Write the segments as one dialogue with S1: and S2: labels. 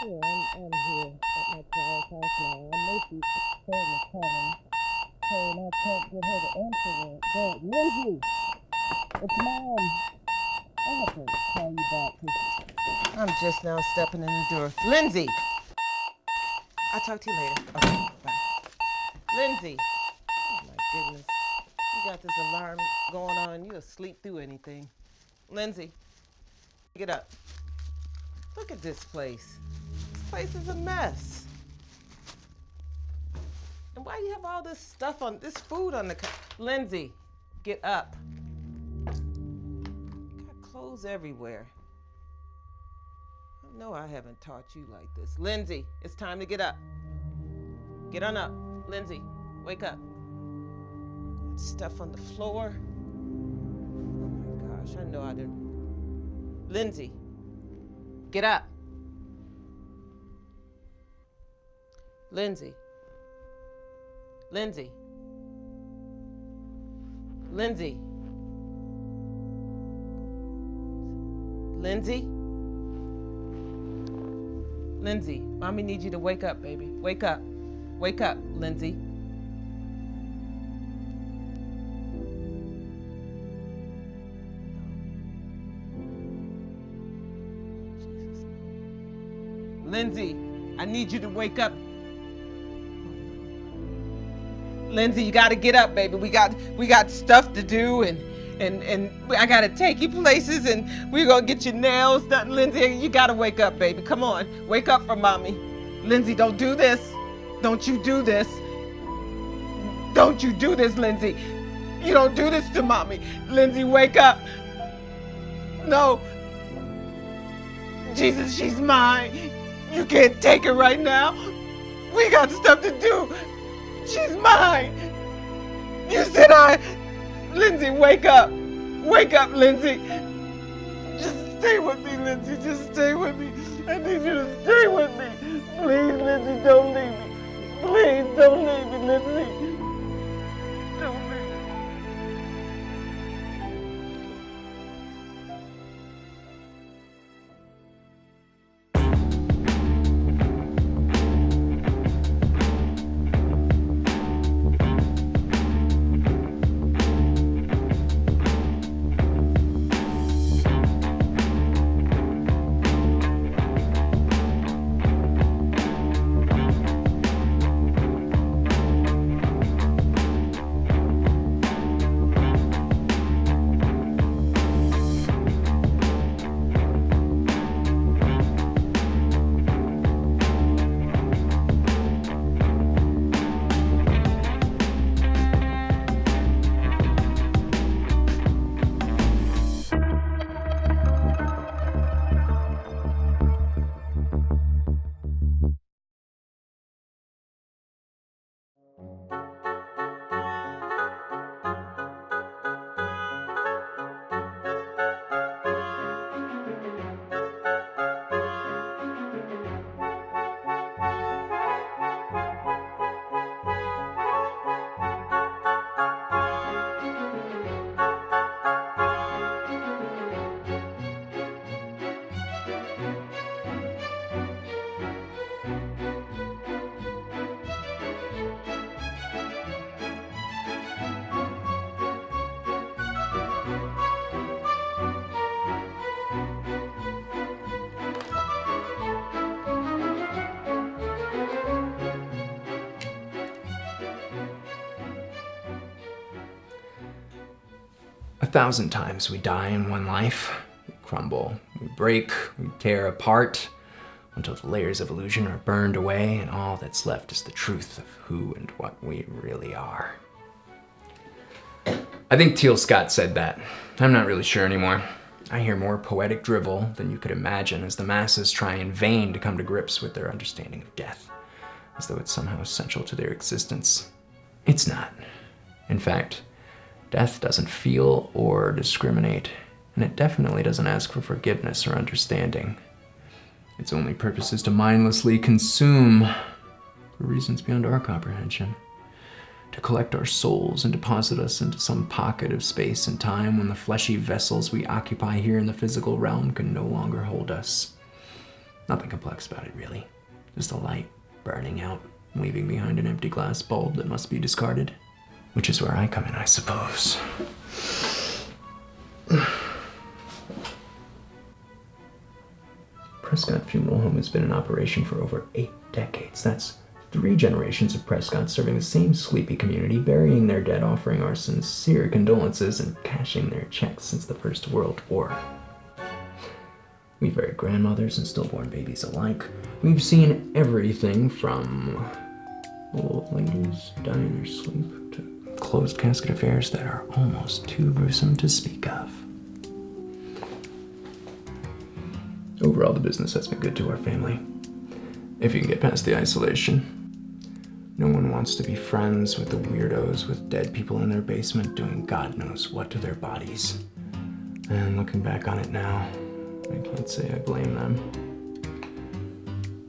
S1: Yeah, I'm here at my child's house now. I know she's certainly coming. So, and I can't get her to answer it. But, Lindsay, it's Mom. I have to call you back because I'm just now stepping in the door. Lindsay! I'll talk to you later. Okay, bye. Lindsay! Oh, my goodness. You got this alarm going on. You'll sleep through anything. Lindsay, get up. Look at this place. This place is a mess. And why do you have all this stuff on, this food on the, Lindsay, get up. You got clothes everywhere. I know I haven't taught you like this. Lindsay, it's time to get up. Get on up. Lindsay, wake up. Stuff on the floor. Oh my gosh, I know I didn't. Lindsay, get up. Lindsay. Lindsay. Lindsay. Lindsay. Lindsay, Mommy needs you to wake up, baby. Wake up. Wake up, Lindsay. Lindsay, I need you to wake up. Lindsay, you gotta get up, baby. We got stuff to do and I gotta take you places and we're gonna get your nails done. Lindsay, you gotta wake up, baby. Come on, wake up for Mommy. Lindsay, don't do this. Don't you do this. Don't you do this, Lindsay. You don't do this to Mommy. Lindsay, wake up. No. Jesus, she's mine. You can't take her right now. We got stuff to do. She's mine. You said Lindsay, wake up. Wake up, Lindsay. Just stay with me, Lindsay. Just stay with me. I need you to stay with me. Please, Lindsay, don't leave me. Please, don't leave me, Lindsay. Don't leave me.
S2: 1,000 times we die in one life. We crumble, we break, we tear apart, until the layers of illusion are burned away and all that's left is the truth of who and what we really are. I think Teal Scott said that. I'm not really sure anymore. I hear more poetic drivel than you could imagine as the masses try in vain to come to grips with their understanding of death, as though it's somehow essential to their existence. It's not. In fact, death doesn't feel or discriminate, and it definitely doesn't ask for forgiveness or understanding. Its only purpose is to mindlessly consume for reasons beyond our comprehension, to collect our souls and deposit us into some pocket of space and time when the fleshy vessels we occupy here in the physical realm can no longer hold us. Nothing complex about it, really. Just a light burning out, leaving behind an empty glass bulb that must be discarded. Which is where I come in, I suppose. Prescott Funeral Home has been in operation for over 8 decades. That's 3 generations of Prescott serving the same sleepy community, burying their dead, offering our sincere condolences, and cashing their checks since the First World War. We've buried grandmothers and stillborn babies alike. We've seen everything from old ladies dying in their sleep to closed casket affairs that are almost too gruesome to speak of. Overall, the business has been good to our family. If you can get past the isolation. No one wants to be friends with the weirdos with dead people in their basement doing God knows what to their bodies. And looking back on it now, I can't say I blame them.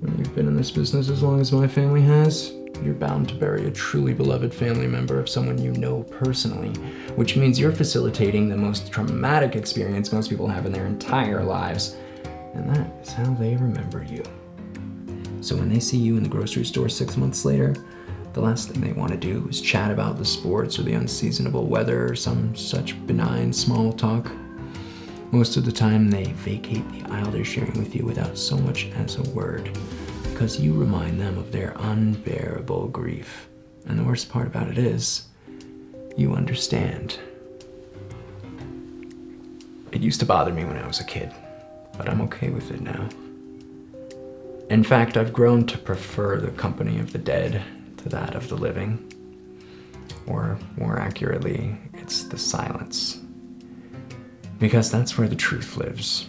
S2: When you've been in this business as long as my family has, you're bound to bury a truly beloved family member of someone you know personally, which means you're facilitating the most traumatic experience most people have in their entire lives. And that is how they remember you. So when they see you in the grocery store 6 months later, the last thing they want to do is chat about the sports or the unseasonable weather or some such benign small talk. Most of the time they vacate the aisle they're sharing with you without so much as a word, because you remind them of their unbearable grief. And the worst part about it is, you understand. It used to bother me when I was a kid, but I'm okay with it now. In fact, I've grown to prefer the company of the dead to that of the living. Or more accurately, it's the silence. Because that's where the truth lives.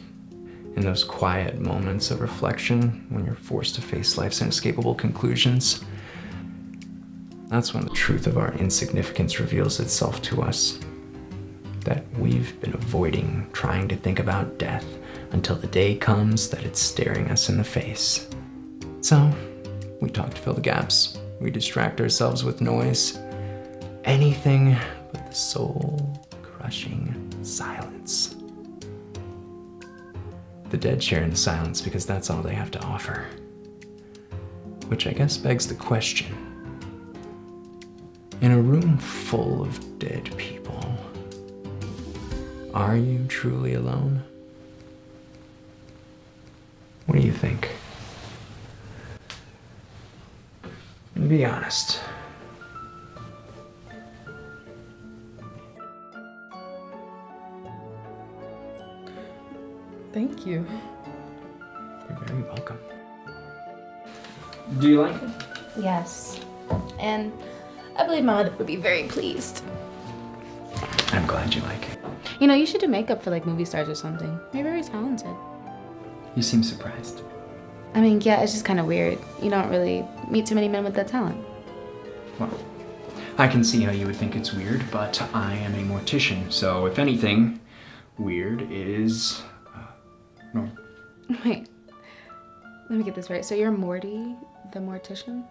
S2: In those quiet moments of reflection, when you're forced to face life's inescapable conclusions, that's when the truth of our insignificance reveals itself to us. That we've been avoiding trying to think about death until the day comes that it's staring us in the face. So, we talk to fill the gaps. We distract ourselves with noise. Anything but the soul-crushing silence. The dead share in the silence because that's all they have to offer. Which I guess begs the question. In a room full of dead people, are you truly alone? What do you think? Be honest.
S3: Thank you.
S2: You're very welcome. Do you like it?
S3: Yes. And I believe my mother would be very pleased.
S2: I'm glad you like it.
S3: You know, you should do makeup for like movie stars or something. You're very talented.
S2: You seem surprised.
S3: I mean, yeah, it's just kind of weird. You don't really meet too many men with that talent.
S2: Well, I can see how you would think it's weird, but I am a mortician, so if anything, weird is normal.
S3: Wait, let me get this right. So you're Morty, the mortician?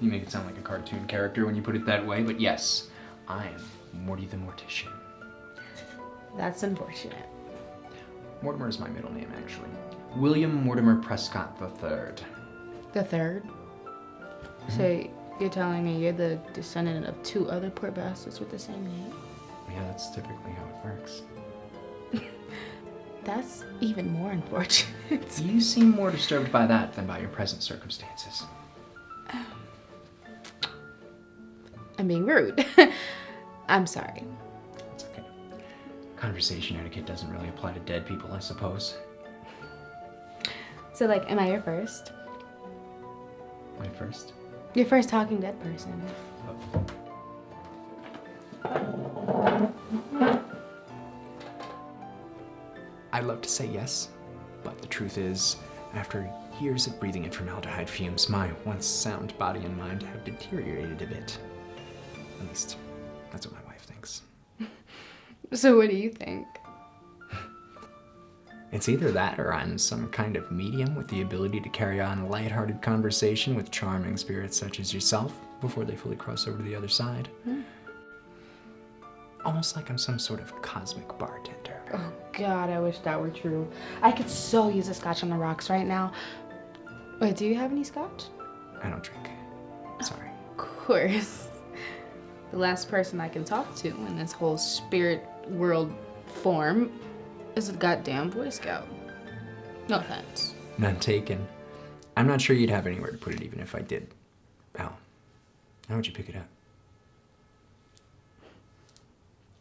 S2: You make it sound like a cartoon character when you put it that way, but yes, I am Morty the mortician.
S3: That's unfortunate.
S2: Mortimer is my middle name, actually. William Mortimer Prescott III.
S3: The third?
S2: Mm-hmm.
S3: So you're telling me you're the descendant of 2 other poor bastards with the same name?
S2: Yeah, that's typically how it works.
S3: That's even more unfortunate.
S2: You seem more disturbed by that than by your present circumstances.
S3: I'm being rude. I'm sorry.
S2: It's okay. Conversation etiquette doesn't really apply to dead people, I suppose.
S3: So, like, am I your first?
S2: My first?
S3: Your first talking dead person.
S2: I'd love to say yes, but the truth is, after years of breathing in formaldehyde fumes, my once sound body and mind have deteriorated a bit. At least, that's what my wife thinks.
S3: So what do you think?
S2: It's either that or I'm some kind of medium with the ability to carry on a lighthearted conversation with charming spirits such as yourself before they fully cross over to the other side. Almost like I'm some sort of cosmic bartender.
S3: Oh God, I wish that were true. I could so use a scotch on the rocks right now. Wait, do you have any scotch?
S2: I don't drink. Sorry.
S3: Of course. The last person I can talk to in this whole spirit world form is a goddamn Boy Scout. No offense.
S2: None taken. I'm not sure you'd have anywhere to put it even if I did. How would you pick it up?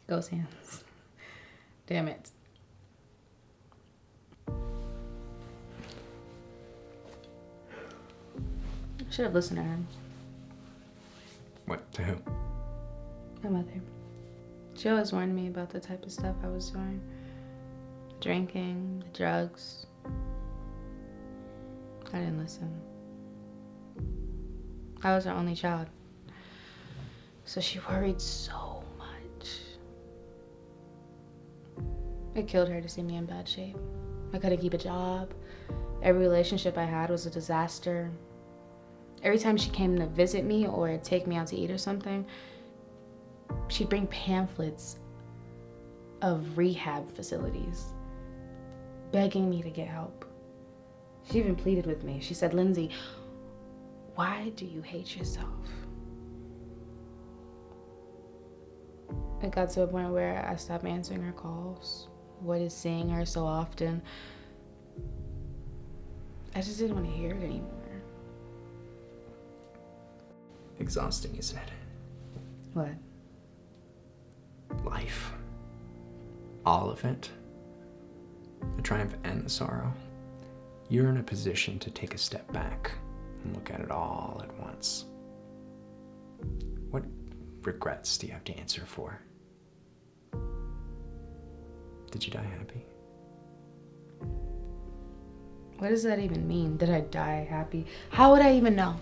S3: Ghost hands. Damn it. I should have listened to her.
S2: What? To who?
S3: My mother. She always warned me about the type of stuff I was doing. Drinking, the drugs. I didn't listen. I was her only child. So she worried so much. It killed her to see me in bad shape. I couldn't keep a job. Every relationship I had was a disaster. Every time she came to visit me or take me out to eat or something, she'd bring pamphlets of rehab facilities, begging me to get help. She even pleaded with me. She said, "Lindsay, why do you hate yourself?" It got to a point where I stopped answering her calls, avoided seeing her so often. I just didn't want to hear it anymore.
S2: Exhausting, isn't it?
S3: What?
S2: Life. All of it. The triumph and the sorrow. You're in a position to take a step back and look at it all at once. What regrets do you have to answer for? Did you die happy?
S3: What does that even mean? Did I die happy? How would I even know?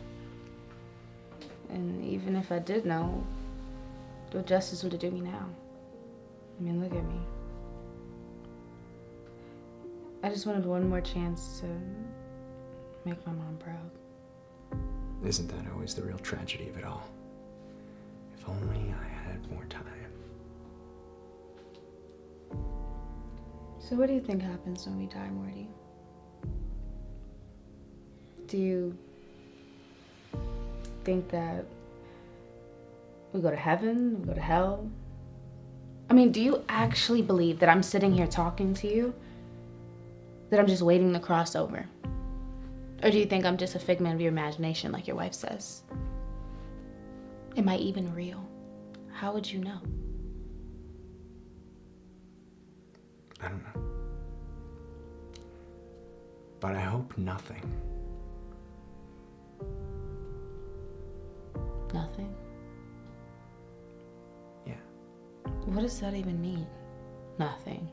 S3: And even if I did know, what justice would it do me now? I mean, look at me. I just wanted one more chance to make my mom proud.
S2: Isn't that always the real tragedy of it all? If only I had more time.
S3: So what do you think happens when we die, Morty? Do you think that we go to heaven, we go to hell? I mean, do you actually believe that I'm sitting here talking to you? That I'm just waiting to cross over? Or do you think I'm just a figment of your imagination, like your wife says? Am I even real? How would you know?
S2: I don't know. But I hope nothing.
S3: Nothing?
S2: Yeah.
S3: What does that even mean? Nothing.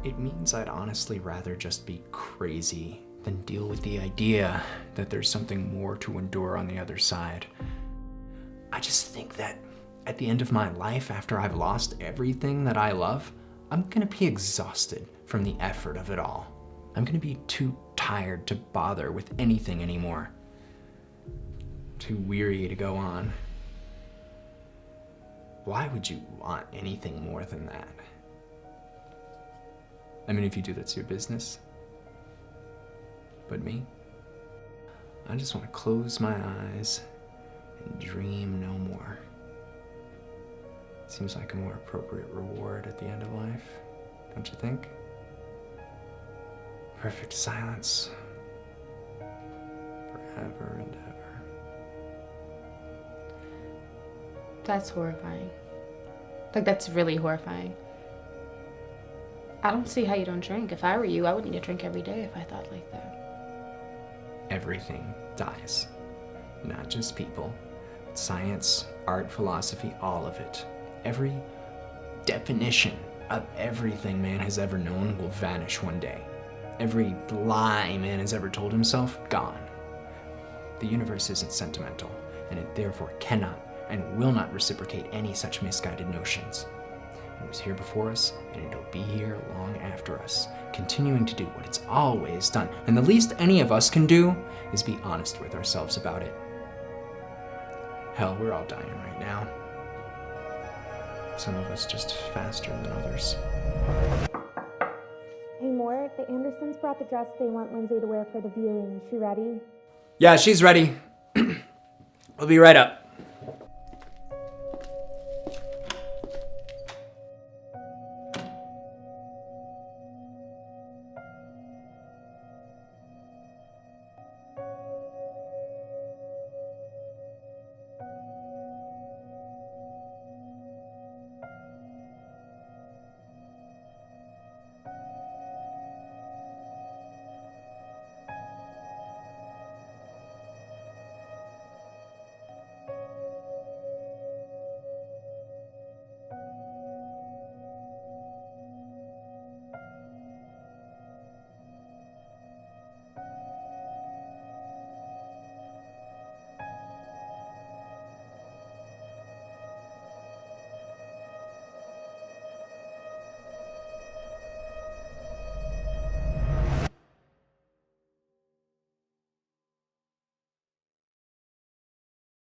S2: It means I'd honestly rather just be crazy than deal with the idea that there's something more to endure on the other side. I just think that at the end of my life, after I've lost everything that I love, I'm gonna be exhausted from the effort of it all. I'm gonna be too tired to bother with anything anymore. Too weary to go on. Why would you want anything more than that? I mean, if you do, that's your business. But me? I just want to close my eyes and dream no more. Seems like a more appropriate reward at the end of life, don't you think? Perfect silence. Forever and ever.
S3: That's horrifying. Like, that's really horrifying. I don't see how you don't drink. If I were you, I would need to drink every day if I thought like that.
S2: Everything dies. Not just people. Science, art, philosophy, all of it. Every definition of everything man has ever known will vanish one day. Every lie man has ever told himself, gone. The universe isn't sentimental, and it therefore cannot and will not reciprocate any such misguided notions. It was here before us, and it'll be here long after us, continuing to do what it's always done. And the least any of us can do is be honest with ourselves about it. Hell, we're all dying right now. Some of us just faster than others.
S4: Hey, Mort, the Andersons brought the dress they want Lindsay to wear for the viewing. She ready?
S2: Yeah, she's ready. We'll be right up.